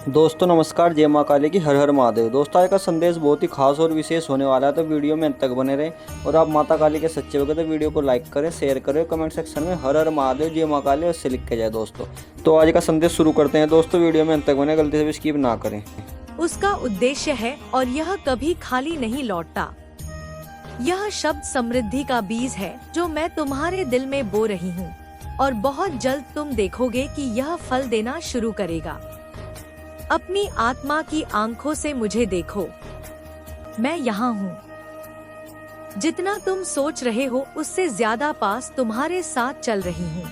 दोस्तों नमस्कार, जय माँ काली की हर हर महादेव। दोस्तों आज का संदेश बहुत ही खास और विशेष होने वाला है, तो वीडियो में अंत तक बने रहें। और आप माता काली के सच्चे हो गए तो वीडियो को लाइक करें, शेयर करें, कमेंट सेक्शन में हर हर महादेव जय माँ काली उससे लिख के जाए। दोस्तों तो आज का संदेश शुरू करते हैं। दोस्तों वीडियो में अंत तक बने, गलती से भी स्किप ना करें। उसका उद्देश्य है और यह कभी खाली नहीं लौटता। यह शब्द समृद्धि का बीज है जो मैं तुम्हारे दिल में बो रही हूँ, और बहुत जल्द तुम देखोगे कि यह फल देना शुरू करेगा। अपनी आत्मा की आंखों से मुझे देखो, मैं यहाँ हूँ। जितना तुम सोच रहे हो उससे ज्यादा पास तुम्हारे साथ चल रही हूँ।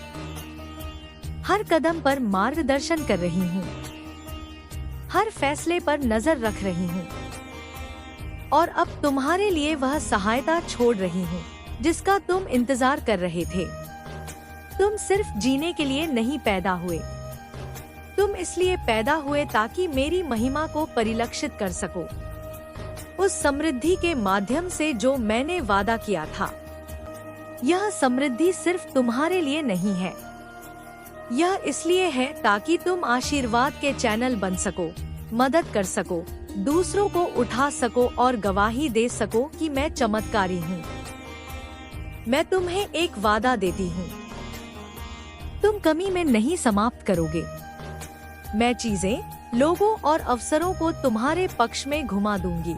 हर कदम पर मार्गदर्शन कर रही हूँ, हर फैसले पर नजर रख रही हूँ, और अब तुम्हारे लिए वह सहायता छोड़ रही हूँ जिसका तुम इंतजार कर रहे थे। तुम सिर्फ जीने के लिए नहीं पैदा हुए, तुम इसलिए पैदा हुए ताकि मेरी महिमा को परिलक्षित कर सको, उस समृद्धि के माध्यम से जो मैंने वादा किया था। यह समृद्धि सिर्फ तुम्हारे लिए नहीं है, यह इसलिए है ताकि तुम आशीर्वाद के चैनल बन सको, मदद कर सको, दूसरों को उठा सको और गवाही दे सको कि मैं चमत्कारी हूँ। मैं तुम्हें एक वादा देती हूँ, तुम कमी में नहीं समाप्त करोगे। मैं चीजें, लोगों और अवसरों को तुम्हारे पक्ष में घुमा दूंगी।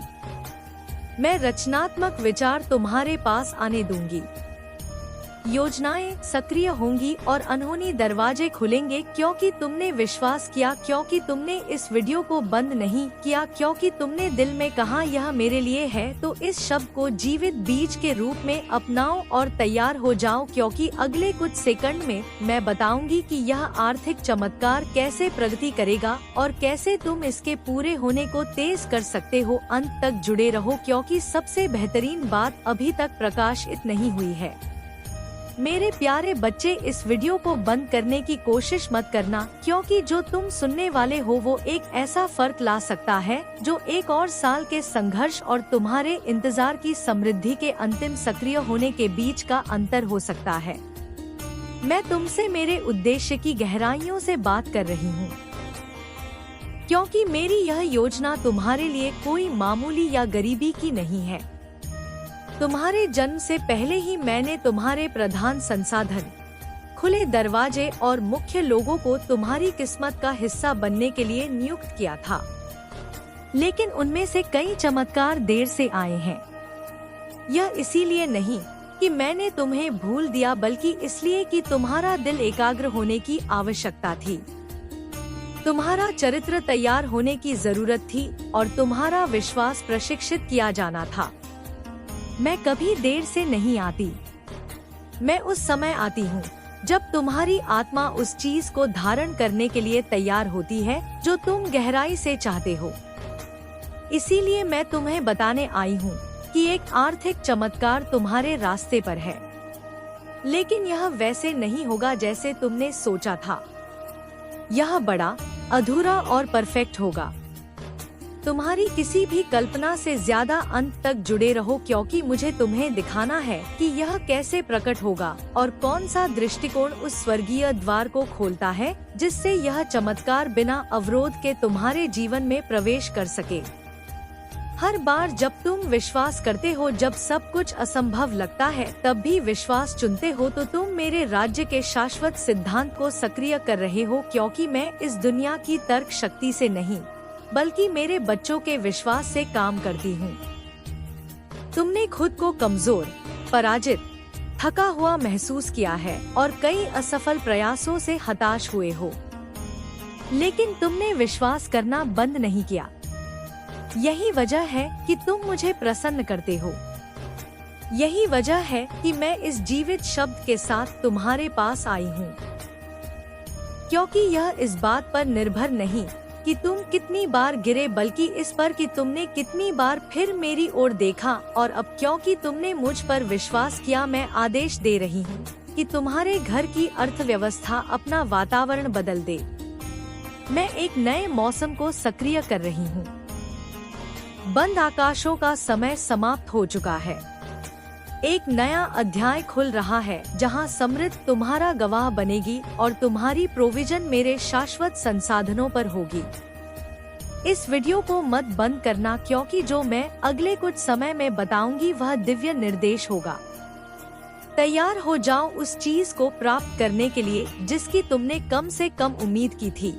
मैं रचनात्मक विचार तुम्हारे पास आने दूंगी। योजनाएं सक्रिय होंगी और अनहोनी दरवाजे खुलेंगे, क्योंकि तुमने विश्वास किया, क्योंकि तुमने इस वीडियो को बंद नहीं किया, क्योंकि तुमने दिल में कहा यह मेरे लिए है। तो इस शब्द को जीवित बीज के रूप में अपनाओ और तैयार हो जाओ, क्योंकि अगले कुछ सेकंड में मैं बताऊंगी कि यह आर्थिक चमत्कार कैसे प्रगति करेगा और कैसे तुम इसके पूरे होने को तेज कर सकते हो। अंत तक जुड़े रहो, क्योंकि सबसे बेहतरीन बात अभी तक प्रकाशित नहीं हुई है। मेरे प्यारे बच्चे, इस वीडियो को बंद करने की कोशिश मत करना, क्योंकि जो तुम सुनने वाले हो वो एक ऐसा फर्क ला सकता है जो एक और साल के संघर्ष और तुम्हारे इंतजार की समृद्धि के अंतिम सक्रिय होने के बीच का अंतर हो सकता है। मैं तुमसे मेरे उद्देश्य की गहराइयों से बात कर रही हूँ, क्योंकि मेरी यह योजना तुम्हारे लिए कोई मामूली या गरीबी की नहीं है। तुम्हारे जन्म से पहले ही मैंने तुम्हारे प्रधान संसाधन, खुले दरवाजे और मुख्य लोगों को तुम्हारी किस्मत का हिस्सा बनने के लिए नियुक्त किया था, लेकिन उनमें से कई चमत्कार देर से आए हैं। यह इसीलिए नहीं कि मैंने तुम्हें भूल दिया, बल्कि इसलिए कि तुम्हारा दिल एकाग्र होने की आवश्यकता थी, तुम्हारा चरित्र तैयार होने की जरूरत थी और तुम्हारा विश्वास प्रशिक्षित किया जाना था। मैं कभी देर से नहीं आती, मैं उस समय आती हूँ जब तुम्हारी आत्मा उस चीज को धारण करने के लिए तैयार होती है जो तुम गहराई से चाहते हो। इसीलिए मैं तुम्हें बताने आई हूँ कि एक आर्थिक चमत्कार तुम्हारे रास्ते पर है, लेकिन यह वैसे नहीं होगा जैसे तुमने सोचा था। यह बड़ा, अधूरा और परफेक्ट होगा। तुम्हारी किसी भी कल्पना से ज्यादा अंत तक जुड़े रहो, क्योंकि मुझे तुम्हें दिखाना है कि यह कैसे प्रकट होगा और कौन सा दृष्टिकोण उस स्वर्गीय द्वार को खोलता है जिससे यह चमत्कार बिना अवरोध के तुम्हारे जीवन में प्रवेश कर सके। हर बार जब तुम विश्वास करते हो, जब सब कुछ असंभव लगता है, तब भी विश्वास चुनते हो, तो तुम मेरे राज्य के शाश्वत सिद्धांत को सक्रिय कर रहे हो, क्योंकि मैं इस दुनिया की तर्क शक्ति से नहीं बल्कि मेरे बच्चों के विश्वास से काम करती हूँ। तुमने खुद को कमजोर, पराजित, थका हुआ महसूस किया है और कई असफल प्रयासों से हताश हुए हो, लेकिन तुमने विश्वास करना बंद नहीं किया। यही वजह है कि तुम मुझे प्रसन्न करते हो। यही वजह है कि मैं इस जीवित शब्द के साथ तुम्हारे पास आई हूँ, क्योंकि यह इस बात पर निर्भर नहीं कि तुम कितनी बार गिरे, बल्कि इस पर कि तुमने कितनी बार फिर मेरी ओर देखा। और अब क्योंकि तुमने मुझ पर विश्वास किया, मैं आदेश दे रही हूँ कि तुम्हारे घर की अर्थव्यवस्था अपना वातावरण बदल दे। मैं एक नए मौसम को सक्रिय कर रही हूँ। बंद आकाशों का समय समाप्त हो चुका है। एक नया अध्याय खुल रहा है जहां समृद्ध तुम्हारा गवाह बनेगी और तुम्हारी प्रोविजन मेरे शाश्वत संसाधनों पर होगी। इस वीडियो को मत बंद करना, क्योंकि जो मैं अगले कुछ समय में बताऊंगी वह दिव्य निर्देश होगा। तैयार हो जाओ उस चीज को प्राप्त करने के लिए जिसकी तुमने कम से कम उम्मीद की थी।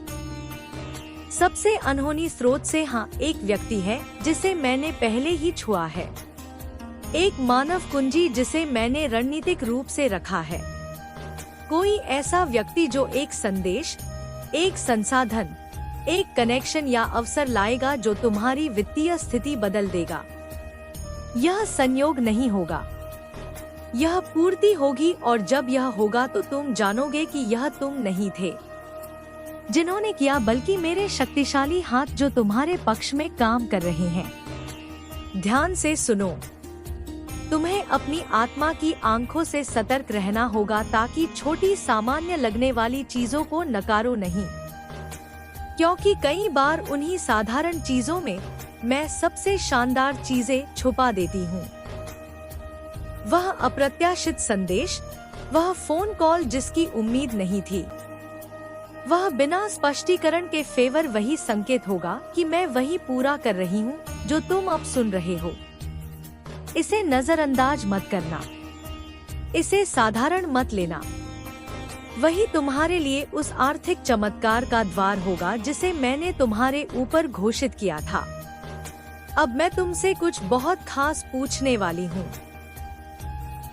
सबसे अनहोनी स्रोत से हाँ, एक व्यक्ति है जिसे मैंने पहले ही छुआ है। एक मानव कुंजी जिसे मैंने रणनीतिक रूप से रखा है। कोई ऐसा व्यक्ति जो एक संदेश, एक संसाधन, एक कनेक्शन या अवसर लाएगा जो तुम्हारी वित्तीय स्थिति बदल देगा। यह संयोग नहीं होगा, यह पूर्ति होगी, और जब यह होगा तो तुम जानोगे कि यह तुम नहीं थे जिन्होंने किया, बल्कि मेरे शक्तिशाली हाथ जो तुम्हारे पक्ष में काम कर रहे हैं। ध्यान से सुनो, तुम्हें अपनी आत्मा की आंखों से सतर्क रहना होगा ताकि छोटी सामान्य लगने वाली चीजों को नकारो नहीं, क्योंकि कई बार उन्हीं साधारण चीजों में मैं सबसे शानदार चीजें छुपा देती हूँ। वह अप्रत्याशित संदेश, वह फोन कॉल जिसकी उम्मीद नहीं थी, वह बिना स्पष्टीकरण के फेवर वही संकेत होगा कि मैं वही पूरा कर रही हूँ जो तुम अब सुन रहे हो। इसे नजरअंदाज मत करना, इसे साधारण मत लेना। वही तुम्हारे लिए उस आर्थिक चमत्कार का द्वार होगा जिसे मैंने तुम्हारे ऊपर घोषित किया था। अब मैं तुमसे कुछ बहुत खास पूछने वाली हूँ।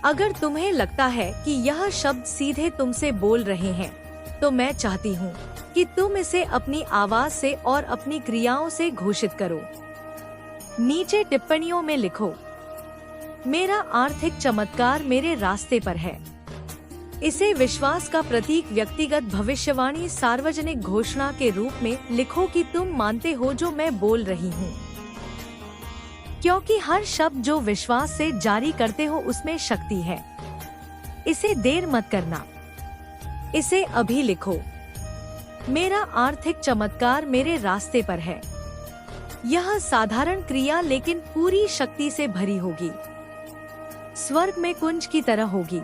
अगर तुम्हें लगता है कि यह शब्द सीधे तुमसे बोल रहे हैं, तो मैं चाहती हूँ कि तुम इसे अपनी आवाज से और अपनी क्रियाओं से घोषित करो। नीचे टिप्पणियों में लिखो, मेरा आर्थिक चमत्कार मेरे रास्ते पर है। इसे विश्वास का प्रतीक, व्यक्तिगत भविष्यवाणी, सार्वजनिक घोषणा के रूप में लिखो कि तुम मानते हो जो मैं बोल रही हूँ, क्योंकि हर शब्द जो विश्वास से जारी करते हो उसमें शक्ति है। इसे देर मत करना, इसे अभी लिखो। मेरा आर्थिक चमत्कार मेरे रास्ते पर है। यह साधारण क्रिया लेकिन पूरी शक्ति से भरी होगी, स्वर्ग में कुंज की तरह होगी।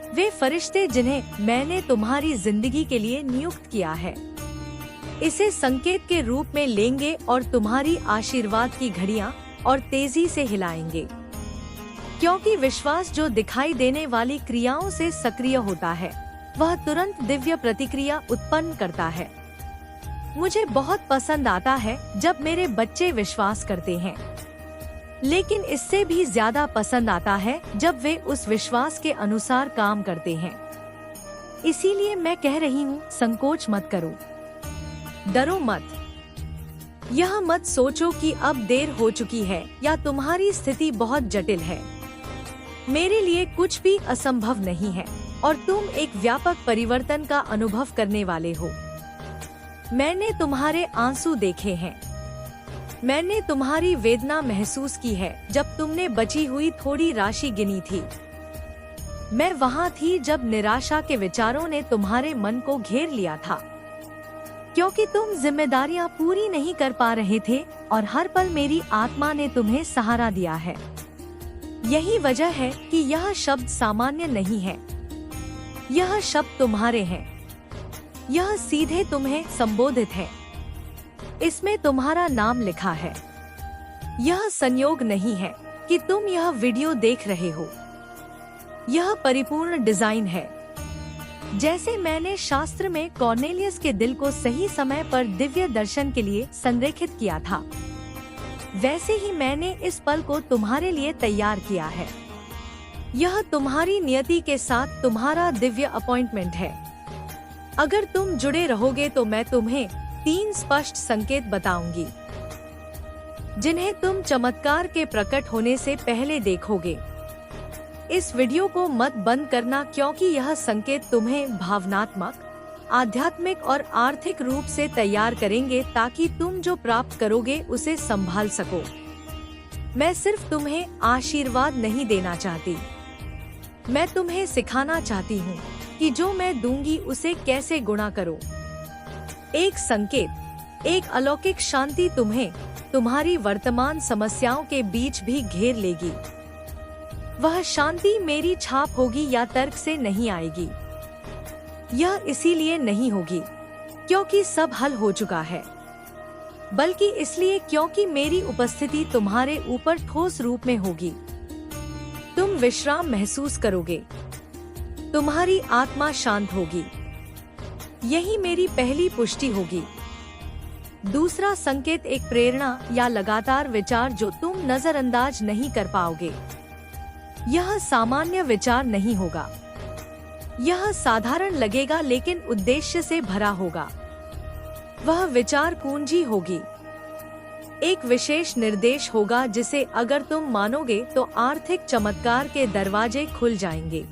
वे फरिश्ते जिन्हें मैंने तुम्हारी जिंदगी के लिए नियुक्त किया है इसे संकेत के रूप में लेंगे और तुम्हारी आशीर्वाद की घड़ियां और तेजी से हिलाएंगे, क्योंकि विश्वास जो दिखाई देने वाली क्रियाओं से सक्रिय होता है वह तुरंत दिव्य प्रतिक्रिया उत्पन्न करता है। मुझे बहुत पसंद आता है जब मेरे बच्चे विश्वास करते हैं, लेकिन इससे भी ज्यादा पसंद आता है जब वे उस विश्वास के अनुसार काम करते हैं। इसीलिए मैं कह रही हूँ, संकोच मत करो, डरो मत। यह मत सोचो कि अब देर हो चुकी है या तुम्हारी स्थिति बहुत जटिल है। मेरे लिए कुछ भी असंभव नहीं है और तुम एक व्यापक परिवर्तन का अनुभव करने वाले हो। मैंने तुम्हारे आंसू देखे हैं, मैंने तुम्हारी वेदना महसूस की है जब तुमने बची हुई थोड़ी राशि गिनी थी। मैं वहाँ थी जब निराशा के विचारों ने तुम्हारे मन को घेर लिया था, क्योंकि तुम जिम्मेदारियां पूरी नहीं कर पा रहे थे और हर पल मेरी आत्मा ने तुम्हें सहारा दिया है। यही वजह है कि यह शब्द सामान्य नहीं है, यह शब्द तुम्हारे हैं, यह सीधे तुम्हें संबोधित है, इसमें तुम्हारा नाम लिखा है। यह संयोग नहीं है कि तुम यह वीडियो देख रहे हो, यह परिपूर्ण डिजाइन है। जैसे मैंने शास्त्र में कॉर्नेलियस के दिल को सही समय पर दिव्य दर्शन के लिए संरेखित किया था, वैसे ही मैंने इस पल को तुम्हारे लिए तैयार किया है। यह तुम्हारी नियति के साथ तुम्हारा दिव्य अपॉइंटमेंट है। अगर तुम जुड़े रहोगे तो मैं तुम्हें 3 स्पष्ट संकेत बताऊंगी, जिन्हें तुम चमत्कार के प्रकट होने से पहले देखोगे। इस वीडियो को मत बंद करना, क्योंकि यह संकेत तुम्हें भावनात्मक, आध्यात्मिक और आर्थिक रूप से तैयार करेंगे ताकि तुम जो प्राप्त करोगे उसे संभाल सको। मैं सिर्फ तुम्हें आशीर्वाद नहीं देना चाहती, मैं तुम्हें सिखाना चाहती हूँ कि जो मैं दूंगी उसे कैसे गुणा करो। एक संकेत, एक अलौकिक शांति तुम्हें तुम्हारी वर्तमान समस्याओं के बीच भी घेर लेगी। वह शांति मेरी छाप होगी या तर्क से नहीं आएगी। यह इसीलिए नहीं होगी क्योंकि सब हल हो चुका है। बल्कि इसलिए क्योंकि मेरी उपस्थिति तुम्हारे ऊपर ठोस रूप में होगी। तुम विश्राम महसूस करोगे, तुम्हारी आत्मा शांत होगी। यही मेरी पहली पुष्टि होगी। दूसरा संकेत एक प्रेरणा या लगातार विचार जो तुम नजरअंदाज नहीं कर पाओगे। यह सामान्य विचार नहीं होगा। यह साधारण लगेगा लेकिन उद्देश्य से भरा होगा। वह विचार कुंजी होगी। एक विशेष निर्देश होगा जिसे अगर तुम मानोगे तो आर्थिक चमत्कार के दरवाजे खुल जाएंगे।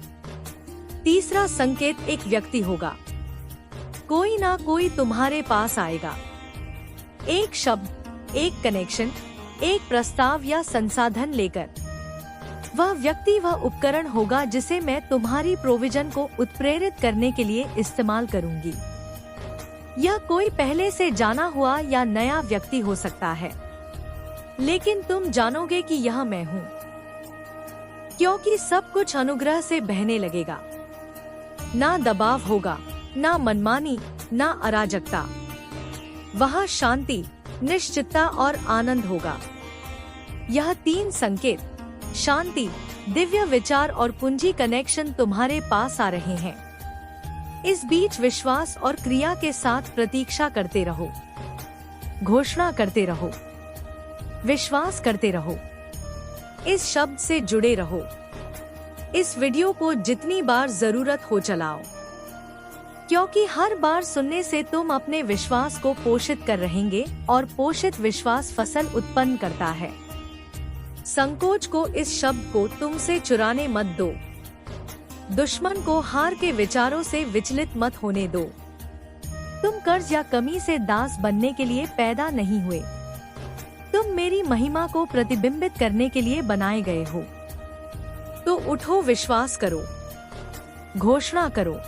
तीसरा संकेत एक व्यक्ति होगा। कोई ना कोई तुम्हारे पास आएगा। एक शब्द, एक कनेक्शन, एक प्रस्ताव या संसाधन लेकर। वह व्यक्ति वह उपकरण होगा जिसे मैं तुम्हारी प्रोविजन को उत्प्रेरित करने के लिए इस्तेमाल करूंगी। यह कोई पहले से जाना हुआ या नया व्यक्ति हो सकता है, लेकिन तुम जानोगे कि यह मैं हूँ, क्योंकि सब कुछ अनुग्रह से बहने लगेगा। ना दबाव होगा, ना मनमानी, ना अराजकता। वहाँ शांति, निश्चितता और आनंद होगा। यह तीन संकेत, शांति, दिव्य विचार और पूंजी कनेक्शन तुम्हारे पास आ रहे हैं। इस बीच विश्वास और क्रिया के साथ प्रतीक्षा करते रहो, घोषणा करते रहो, विश्वास करते रहो। इस शब्द से जुड़े रहो। इस वीडियो को जितनी बार जरूरत हो चलाओ, क्योंकि हर बार सुनने से तुम अपने विश्वास को पोषित कर रहेंगे और पोषित विश्वास फसल उत्पन्न करता है। संकोच को, इस शब्द को तुमसे चुराने मत दो। दुश्मन को हार के विचारों से विचलित मत होने दो। तुम कर्ज या कमी से दास बनने के लिए पैदा नहीं हुए। तुम मेरी महिमा को प्रतिबिंबित करने के लिए बनाए गए हो। तो उठो, विश्वास करो, घोषणा करो,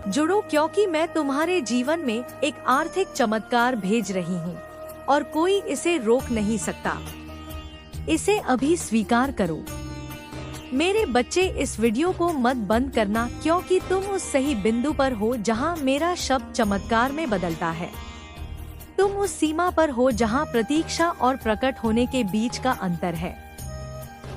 जुड़ो, क्योंकि मैं तुम्हारे जीवन में एक आर्थिक चमत्कार भेज रही हूँ और कोई इसे रोक नहीं सकता। इसे अभी स्वीकार करो। मेरे बच्चे, इस वीडियो को मत बंद करना, क्योंकि तुम उस सही बिंदु पर हो जहाँ मेरा शब्द चमत्कार में बदलता है। तुम उस सीमा पर हो जहाँ प्रतीक्षा और प्रकट होने के बीच का अंतर है।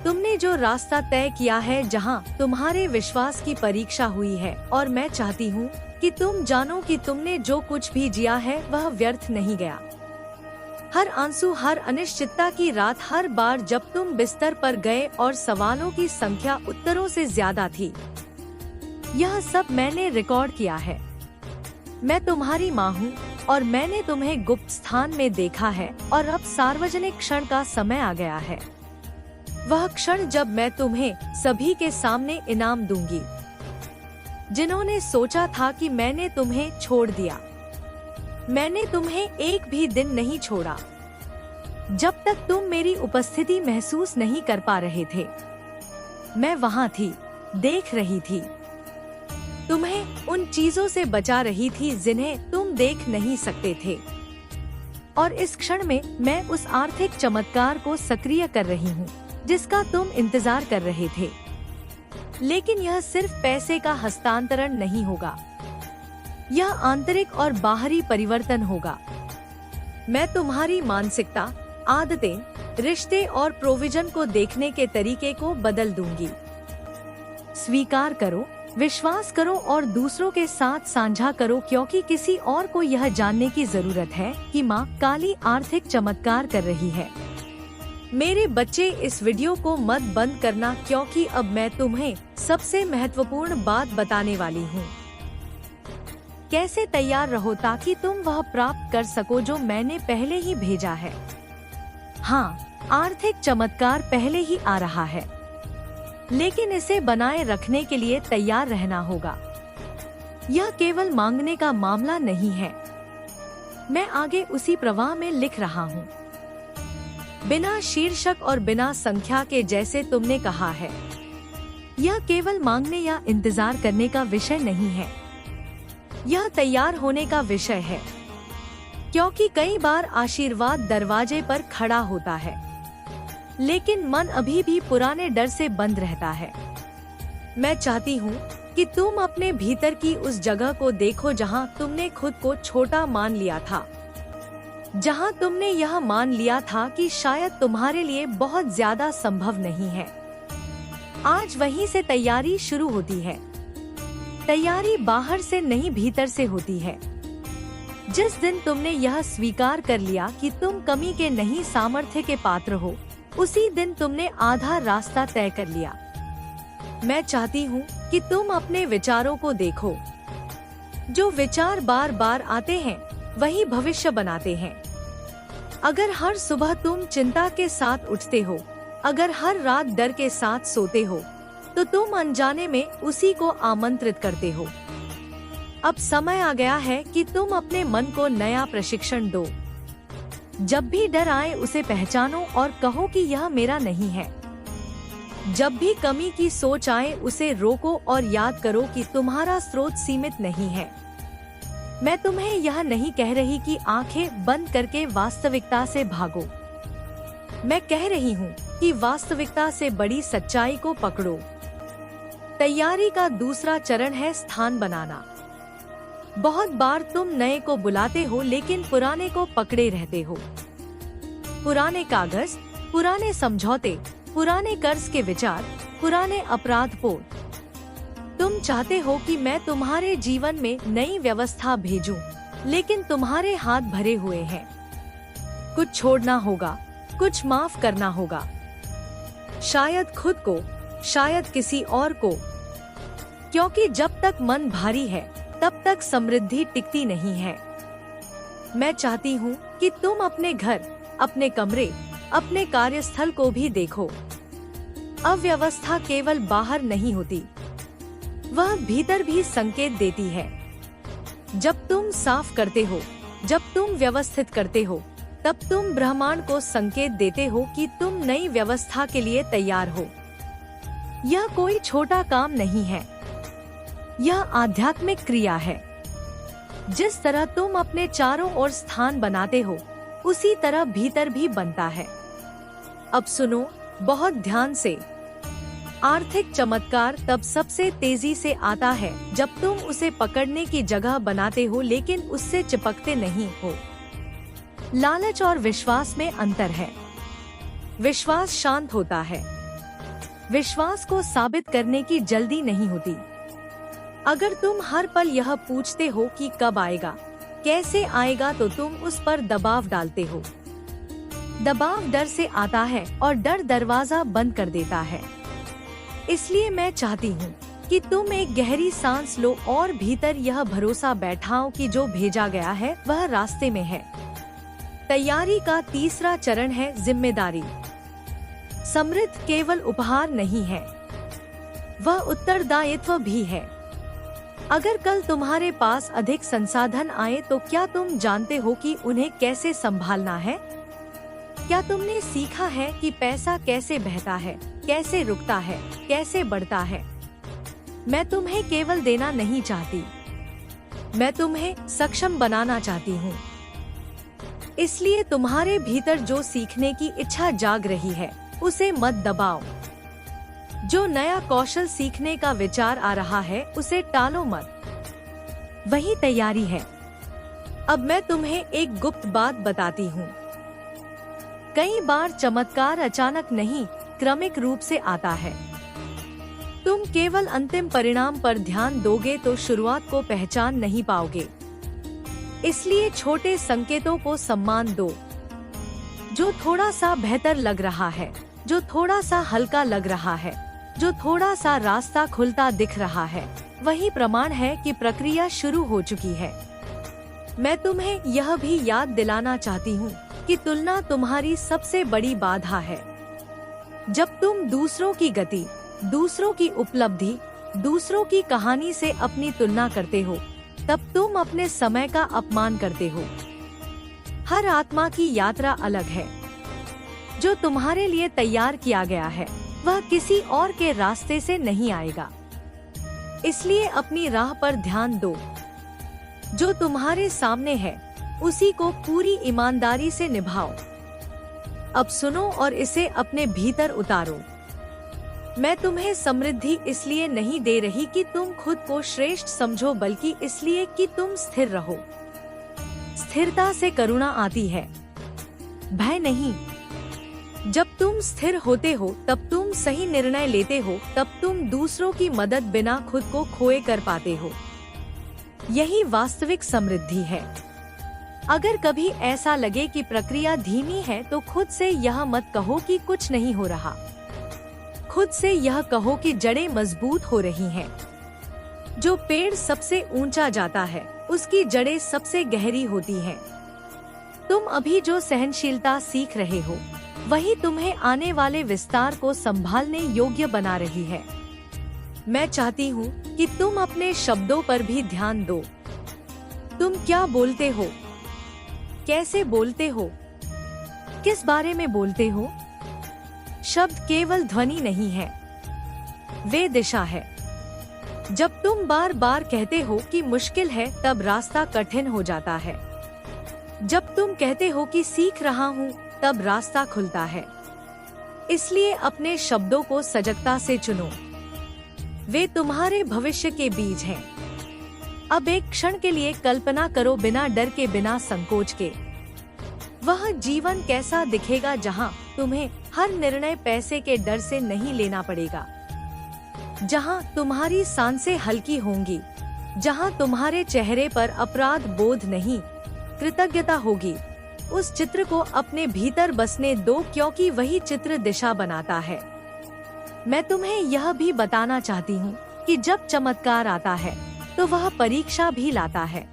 तुमने जो रास्ता तय किया है, जहाँ तुम्हारे विश्वास की परीक्षा हुई है, और मैं चाहती हूँ कि तुम जानो कि तुमने जो कुछ भी जिया है वह व्यर्थ नहीं गया। हर आंसू, हर अनिश्चितता की रात, हर बार जब तुम बिस्तर पर गए और सवालों की संख्या उत्तरों से ज्यादा थी, यह सब मैंने रिकॉर्ड किया है। मैं तुम्हारी माँ हूँ और मैंने तुम्हें गुप्त स्थान में देखा है, और अब सार्वजनिक क्षण का समय आ गया है। वह क्षण जब मैं तुम्हें सभी के सामने इनाम दूंगी। जिन्होंने सोचा था कि मैंने तुम्हें छोड़ दिया, मैंने तुम्हें एक भी दिन नहीं छोड़ा। जब तक तुम मेरी उपस्थिति महसूस नहीं कर पा रहे थे, मैं वहाँ थी, देख रही थी। तुम्हें उन चीजों से बचा रही थी जिन्हें तुम देख नहीं सकते थे। और इस क्षण में मैं उस आर्थिक चमत्कार को सक्रिय कर रही हूँ जिसका तुम इंतजार कर रहे थे। लेकिन यह सिर्फ पैसे का हस्तांतरण नहीं होगा, यह आंतरिक और बाहरी परिवर्तन होगा। मैं तुम्हारी मानसिकता, आदतें, रिश्ते और प्रोविजन को देखने के तरीके को बदल दूंगी। स्वीकार करो, विश्वास करो और दूसरों के साथ साझा करो, क्योंकि किसी और को यह जानने की जरूरत है कि माँ काली आर्थिक चमत्कार कर रही है। मेरे बच्चे, इस वीडियो को मत बंद करना, क्योंकि अब मैं तुम्हें सबसे महत्वपूर्ण बात बताने वाली हूँ। कैसे तैयार रहो ताकि तुम वह प्राप्त कर सको जो मैंने पहले ही भेजा है। हाँ, आर्थिक चमत्कार पहले ही आ रहा है, लेकिन इसे बनाए रखने के लिए तैयार रहना होगा। यह केवल मांगने का मामला नहीं है। मैं आगे उसी प्रवाह में लिख रहा हूँ, बिना शीर्षक और बिना संख्या के, जैसे तुमने कहा है। यह केवल मांगने या इंतजार करने का विषय नहीं है, यह तैयार होने का विषय है। क्योंकि कई बार आशीर्वाद दरवाजे पर खड़ा होता है, लेकिन मन अभी भी पुराने डर से बंद रहता है। मैं चाहती हूँ कि तुम अपने भीतर की उस जगह को देखो जहाँ तुमने खुद को छोटा मान लिया था। जहां तुमने यह मान लिया था कि शायद तुम्हारे लिए बहुत ज्यादा संभव नहीं है। आज वहीं से तैयारी शुरू होती है। तैयारी बाहर से नहीं भीतर से होती है। जिस दिन तुमने यह स्वीकार कर लिया कि तुम कमी के नहीं सामर्थ्य के पात्र हो, उसी दिन तुमने आधा रास्ता तय कर लिया। मैं चाहती हूँ कि तुम अपने विचारों को देखो। जो विचार बार बार आते हैं वही भविष्य बनाते हैं। अगर हर सुबह तुम चिंता के साथ उठते हो, अगर हर रात डर के साथ सोते हो, तो तुम अनजाने में उसी को आमंत्रित करते हो। अब समय आ गया है कि तुम अपने मन को नया प्रशिक्षण दो। जब भी डर आए उसे पहचानो और कहो कि यह मेरा नहीं है। जब भी कमी की सोच आए उसे रोको और याद करो कि तुम्हारा स्रोत सीमित नहीं है। मैं तुम्हें यह नहीं कह रही कि आंखें बंद करके वास्तविकता से भागो। मैं कह रही हूँ कि वास्तविकता से बड़ी सच्चाई को पकड़ो। तैयारी का दूसरा चरण है स्थान बनाना। बहुत बार तुम नए को बुलाते हो लेकिन पुराने को पकड़े रहते हो। पुराने कागज, पुराने समझौते, पुराने कर्ज के विचार, पुराने अपराध बोध। तुम चाहते हो कि मैं तुम्हारे जीवन में नई व्यवस्था भेजूं, लेकिन तुम्हारे हाथ भरे हुए हैं। कुछ छोड़ना होगा, कुछ माफ करना होगा। शायद खुद को, शायद किसी और को। क्योंकि जब तक मन भारी है तब तक समृद्धि टिकती नहीं है। मैं चाहती हूँ कि तुम अपने घर, अपने कमरे, अपने कार्यस्थल को भी देखो। अव्यवस्था केवल बाहर नहीं होती, वह भीतर भी संकेत देती है। जब तुम साफ करते हो, जब तुम व्यवस्थित करते हो, तब तुम ब्रह्मांड को संकेत देते हो कि तुम नई व्यवस्था के लिए तैयार हो। यह कोई छोटा काम नहीं है, यह आध्यात्मिक क्रिया है। जिस तरह तुम अपने चारों ओर स्थान बनाते हो, उसी तरह भीतर भी बनता है। अब सुनो बहुत ध्यान से। आर्थिक चमत्कार तब सबसे तेजी से आता है जब तुम उसे पकड़ने की जगह बनाते हो लेकिन उससे चिपकते नहीं हो। लालच और विश्वास में अंतर है। विश्वास शांत होता है। विश्वास को साबित करने की जल्दी नहीं होती। अगर तुम हर पल यह पूछते हो कि कब आएगा, कैसे आएगा, तो तुम उस पर दबाव डालते हो। दबाव डर से आता है और डर दरवाजा बंद कर देता है। इसलिए मैं चाहती हूँ कि तुम एक गहरी सांस लो और भीतर यह भरोसा बैठाओ कि जो भेजा गया है वह रास्ते में है। तैयारी का तीसरा चरण है जिम्मेदारी। समृद्धि केवल उपहार नहीं है, वह उत्तरदायित्व भी है। अगर कल तुम्हारे पास अधिक संसाधन आए तो क्या तुम जानते हो कि उन्हें कैसे संभालना है? क्या तुमने सीखा है कि पैसा कैसे बहता है, कैसे रुकता है, कैसे बढ़ता है? मैं तुम्हें केवल देना नहीं चाहती, मैं तुम्हें सक्षम बनाना चाहती हूँ। इसलिए तुम्हारे भीतर जो सीखने की इच्छा जाग रही है, उसे मत दबाओ। जो नया कौशल सीखने का विचार आ रहा है, उसे टालो मत। वही तैयारी है। अब मैं तुम्हें एक गुप्त बात बताती हूँ। कई बार चमत्कार अचानक नहीं, क्रमिक रूप से आता है। तुम केवल अंतिम परिणाम पर ध्यान दोगे तो शुरुआत को पहचान नहीं पाओगे। इसलिए छोटे संकेतों को सम्मान दो। जो थोड़ा सा बेहतर लग रहा है, जो थोड़ा सा हल्का लग रहा है, जो थोड़ा सा रास्ता खुलता दिख रहा है, वही प्रमाण है कि प्रक्रिया शुरू हो चुकी है। मैं तुम्हें यह भी याद दिलाना चाहती हूँ कि तुलना तुम्हारी सबसे बड़ी बाधा है। जब तुम दूसरों की गति, दूसरों की उपलब्धि, दूसरों की कहानी से अपनी तुलना करते हो, तब तुम अपने समय का अपमान करते हो। हर आत्मा की यात्रा अलग है। जो तुम्हारे लिए तैयार किया गया है, वह किसी और के रास्ते से नहीं आएगा। इसलिए अपनी राह पर ध्यान दो। जो तुम्हारे सामने है, उसी को पूरी ईमानदारी से निभाओ। अब सुनो और इसे अपने भीतर उतारो। मैं तुम्हें समृद्धि इसलिए नहीं दे रही कि तुम खुद को श्रेष्ठ समझो, बल्कि इसलिए कि तुम स्थिर रहो। स्थिरता से करुणा आती है, भय नहीं। जब तुम स्थिर होते हो तब तुम सही निर्णय लेते हो, तब तुम दूसरों की मदद बिना खुद को खोए कर पाते हो। यही वास्तविक समृद्धि है। अगर कभी ऐसा लगे कि प्रक्रिया धीमी है तो खुद से यह मत कहो कि कुछ नहीं हो रहा। खुद से यह कहो कि जड़ें मजबूत हो रही हैं। जो पेड़ सबसे ऊंचा जाता है उसकी जड़ें सबसे गहरी होती हैं। तुम अभी जो सहनशीलता सीख रहे हो वही तुम्हें आने वाले विस्तार को संभालने योग्य बना रही है। मैं चाहती हूँ कि तुम अपने शब्दों पर भी ध्यान दो। तुम क्या बोलते हो, कैसे बोलते हो, किस बारे में बोलते हो। शब्द केवल ध्वनि नहीं है, वे दिशा है। जब तुम बार बार कहते हो कि मुश्किल है तब रास्ता कठिन हो जाता है। जब तुम कहते हो कि सीख रहा हूँ तब रास्ता खुलता है। इसलिए अपने शब्दों को सजगता से चुनो, वे तुम्हारे भविष्य के बीज हैं। अब एक क्षण के लिए कल्पना करो, बिना डर के, बिना संकोच के, वह जीवन कैसा दिखेगा जहां तुम्हें हर निर्णय पैसे के डर से नहीं लेना पड़ेगा, जहां तुम्हारी सांसें हल्की होंगी, जहां तुम्हारे चेहरे पर अपराध बोध नहीं, कृतज्ञता होगी। उस चित्र को अपने भीतर बसने दो, क्योंकि वही चित्र दिशा बनाता है। मैं तुम्हें यह भी बताना चाहती हूँ कि जब चमत्कार आता है तो वह परीक्षा भी लाता है।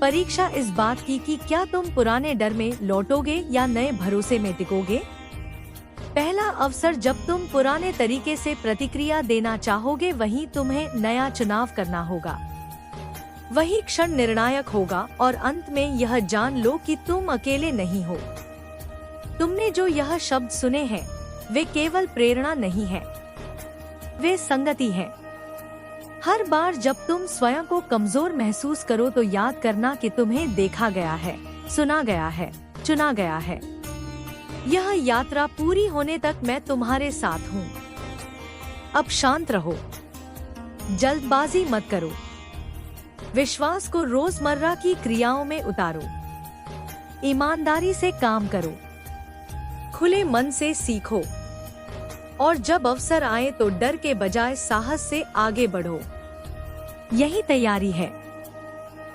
परीक्षा इस बात की कि क्या तुम पुराने डर में लौटोगे या नए भरोसे में टिकोगे। पहला अवसर जब तुम पुराने तरीके से प्रतिक्रिया देना चाहोगे, वहीं तुम्हें नया चुनाव करना होगा। वही क्षण निर्णायक होगा और अंत में यह जान लो कि तुम अकेले नहीं हो। तुमने जो यह शब्द सुने हैं वे केवल प्रेरणा नहीं है, वे संगति है। हर बार जब तुम स्वयं को कमजोर महसूस करो तो याद करना कि तुम्हें देखा गया है, सुना गया है, चुना गया है। यह यात्रा पूरी होने तक मैं तुम्हारे साथ हूँ। अब शांत रहो, जल्दबाजी मत करो, विश्वास को रोजमर्रा की क्रियाओं में उतारो, ईमानदारी से काम करो, खुले मन से सीखो और जब अवसर आए तो डर के बजाय साहस से आगे बढ़ो। यही तैयारी है,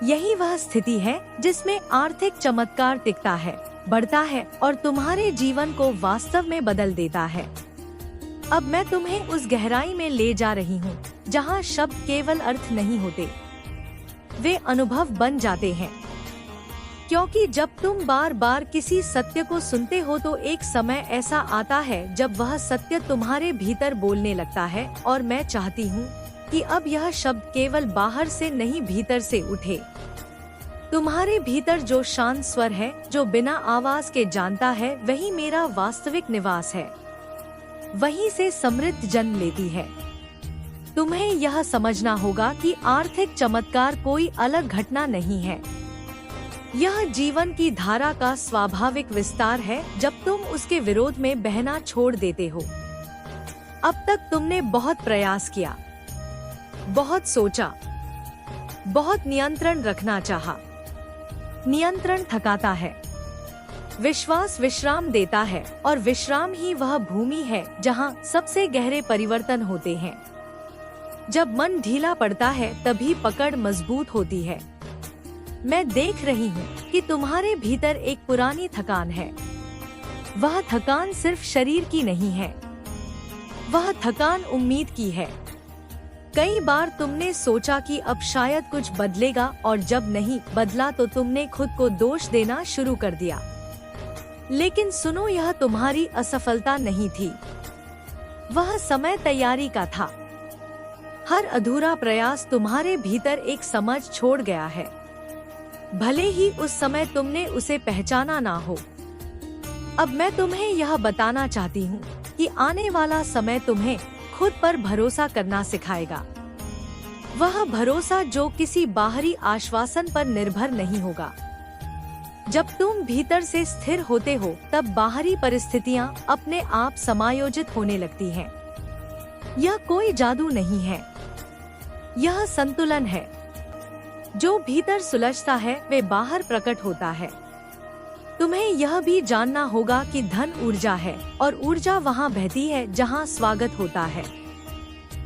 यही वह स्थिति है जिसमें आर्थिक चमत्कार टिकता है, बढ़ता है और तुम्हारे जीवन को वास्तव में बदल देता है। अब मैं तुम्हें उस गहराई में ले जा रही हूँ जहाँ शब्द केवल अर्थ नहीं होते, वे अनुभव बन जाते हैं। क्योंकि जब तुम बार बार किसी सत्य को सुनते हो तो एक समय ऐसा आता है जब वह सत्य तुम्हारे भीतर बोलने लगता है। और मैं चाहती हूँ कि अब यह शब्द केवल बाहर से नहीं, भीतर से उठे। तुम्हारे भीतर जो शांत स्वर है, जो बिना आवाज के जानता है, वही मेरा वास्तविक निवास है। वहीं से समृद्धि जन्म लेती है। तुम्हें यह समझना होगा कि आर्थिक चमत्कार कोई अलग घटना नहीं है, यह जीवन की धारा का स्वाभाविक विस्तार है जब तुम उसके विरोध में बहना छोड़ देते हो। अब तक तुमने बहुत प्रयास किया, बहुत सोचा, बहुत नियंत्रण रखना चाहा। नियंत्रण थकाता है, विश्वास विश्राम देता है और विश्राम ही वह भूमि है जहां सबसे गहरे परिवर्तन होते हैं। जब मन ढीला पड़ता है तभी पकड़ मजबूत होती है। मैं देख रही हूँ कि तुम्हारे भीतर एक पुरानी थकान है। वह थकान सिर्फ शरीर की नहीं है, वह थकान उम्मीद की है। कई बार तुमने सोचा कि अब शायद कुछ बदलेगा और जब नहीं बदला तो तुमने खुद को दोष देना शुरू कर दिया। लेकिन सुनो, यह तुम्हारी असफलता नहीं थी, वह समय तैयारी का था। हर अधूरा प्रयास तुम्हारे भीतर एक समझ छोड़ गया है, भले ही उस समय तुमने उसे पहचाना ना हो। अब मैं तुम्हें यह बताना चाहती हूँ कि आने वाला समय तुम्हें खुद पर भरोसा करना सिखाएगा। वह भरोसा जो किसी बाहरी आश्वासन पर निर्भर नहीं होगा। जब तुम भीतर से स्थिर होते हो तब बाहरी परिस्थितियाँ अपने आप समायोजित होने लगती हैं। यह कोई जादू नहीं है, यह संतुलन है। जो भीतर सुलझता है वे बाहर प्रकट होता है। तुम्हें यह भी जानना होगा कि धन ऊर्जा है और ऊर्जा वहाँ बहती है जहाँ स्वागत होता है।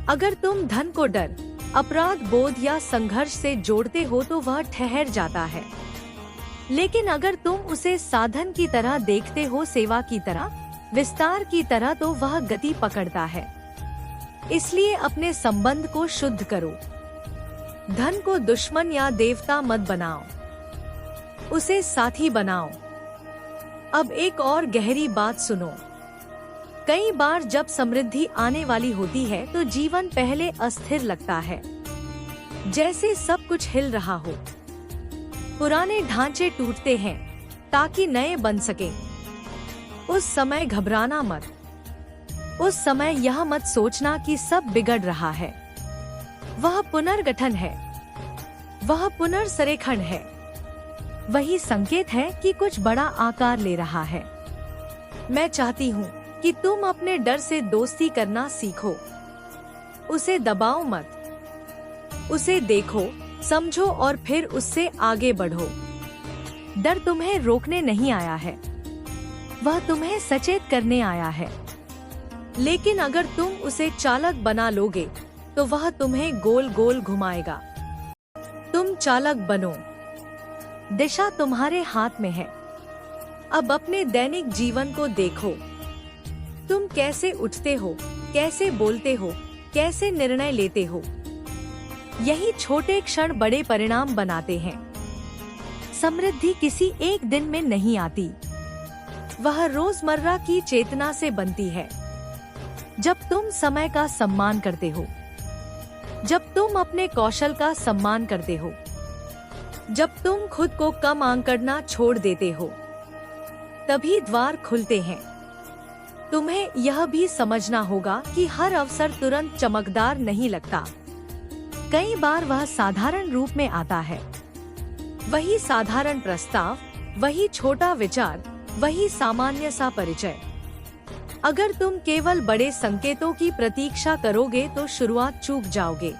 अगर तुम धन को डर, अपराध बोध या संघर्ष से जोड़ते हो तो वह ठहर जाता है। लेकिन अगर तुम उसे साधन की तरह देखते हो, सेवा की तरह, विस्तार की तरह, तो वह गति पकड़ता है। इसलिए अपने संबंध को शुद्ध करो। धन को दुश्मन या देवता मत बनाओ, उसे साथी बनाओ। अब एक और गहरी बात सुनो। कई बार जब समृद्धि आने वाली होती है तो जीवन पहले अस्थिर लगता है, जैसे सब कुछ हिल रहा हो। पुराने ढांचे टूटते हैं ताकि नए बन सके। उस समय घबराना मत। उस समय यह मत सोचना कि सब बिगड़ रहा है। वह पुनर्गठन है, वह पुनर्सरेखण है। वही संकेत है कि कुछ बड़ा आकार ले रहा है। मैं चाहती हूँ कि तुम अपने डर से दोस्ती करना सीखो। उसे दबाओ मत। उसे देखो, समझो और फिर उससे आगे बढ़ो। डर तुम्हें रोकने नहीं आया है, वह तुम्हें सचेत करने आया है। लेकिन अगर तुम उसे चालक बना लोगे तो वह तुम्हें गोल गोल घुमाएगा। तुम चालक बनो। दिशा तुम्हारे हाथ में है। अब अपने दैनिक जीवन को देखो। तुम कैसे उठते हो, कैसे बोलते हो, कैसे निर्णय लेते हो। यही छोटे क्षण बड़े परिणाम बनाते हैं। समृद्धि किसी एक दिन में नहीं आती, वह रोजमर्रा की चेतना से बनती है। जब तुम समय का सम्मान करते हो, जब तुम अपने कौशल का सम्मान करते हो, जब तुम खुद को कम आंकड़ना छोड़ देते हो, तभी द्वार खुलते हैं। तुम्हें यह भी समझना होगा कि हर अवसर तुरंत चमकदार नहीं लगता। कई बार वह साधारण रूप में आता है। वही साधारण प्रस्ताव, वही छोटा विचार, वही सामान्य सा परिचय। अगर तुम केवल बड़े संकेतों की प्रतीक्षा करोगे तो शुरुआत चूक जाओगे।